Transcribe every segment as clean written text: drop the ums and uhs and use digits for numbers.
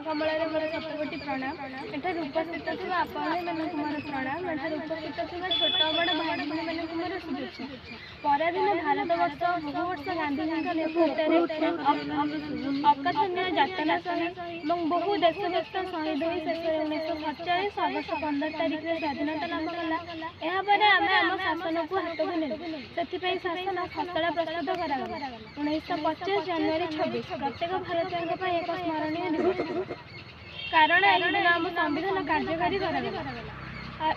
कमल मोर सतकोटी प्रणाम। एठार उपस्थित थिबा आपने मानक मोर प्रणाम। एठार उपस्थित थिबा छोट बड़ भाई भौणी मानक मोर शुभेच्छा। पराधीन भारतवर्ष बहु वर्ष गांधीजी नेतृत्व अकथनीय जातना सही बहु देशभक्त शहीद हो शेष 1947 अगस्ट 15 तारिख में स्वाधीनता लाभ कला। यापर आम आम शासन को हाथ को नेलु से शासन खसड़ा प्रस्तुत करा 1925 जनवरी 26 प्रत्येक भारतीय एक स्मरणीय दिवस कारण यही दिन आम संविधान कार्यकारी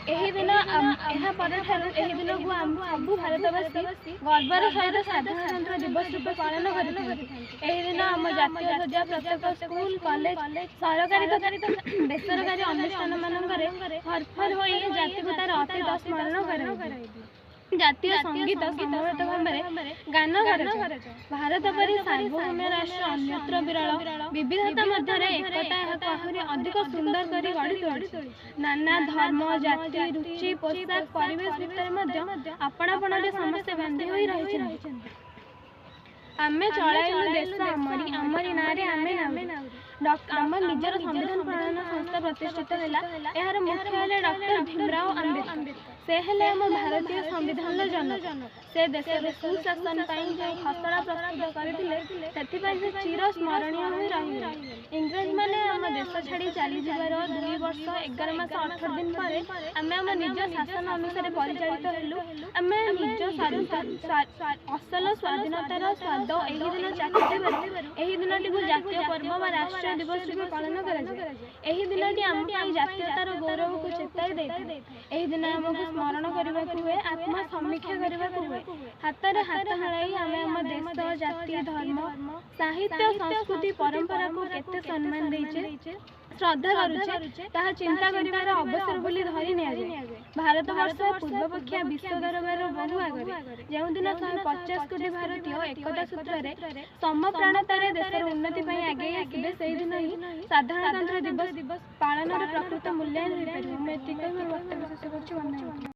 यही दिन दिन को आम सबू भारतवासी गर्वर सहित साधारणतंत्र दिवस रूप पालन कर दिन आम जातीय ध्वजा प्रत्येक स्कूल कॉलेज सरकारी बेसरकारी अनुष्ठान मानक फरफर हो जातिकतार अतीत स्मरण कर जातीय संगीत समवेत भाव गान कर भारत परी सार्वभौम राष्ट्र अन्यत्र विरल विविधता मध्य एकता आहरी अधिक सुंदर कर गढ़ी तोड़ी नाना धर्म जाति रुचि पोशाक परिवेश भितर आपणापण समस्ते बांधी हो रही आमे चलाइलु देश आमरी आमरी नारे आमे आम निजर संविधान प्रणयन संस्था प्रतिष्ठित है यार मुख्य डॉक्टर भीमराव अंबेडकर से हेले आम भारतीय संविधान जनक से देश सुशासन खसड़ा प्रस्तुत करते चिर स्मरणीय हो रही इंग्रेज माने आम देश छाड़ी चली जावर 2 वर्ष 11 मास 18 दिन पर आम आम निज शासन अनुसार परिचालित हेलु आम निज असल स्वाधीनतार स्वाद यही दिन चाखिबार यही दिन टी जातीय पर्व व राष्ट्रीय दिवस रूप पालन कर दिन आम जातीयतार गौरव को चेताई देते यही दिन आमको स्मरण करने हुए आत्मा समीक्षा करने हुए हाथ में हाथ मिलाई आम आम देश जाति धर्म साहित्य संस्कृति परंपरा को केते सम्मान देचे श्रद्धा करुचे ताहा चिंता करिवार अवसर बोली धरी निया भारत वर्ष पूर्व पक्षा विश्व दरबार बहु आगे जो दिन 150 कोटी भारतीय एकता सूत्र समप्राणतार देशर उन्नति आगे आसबे से दिन ही साधारणतंत्र दिवस पालन प्रकृत मूल्यांकन हो पार।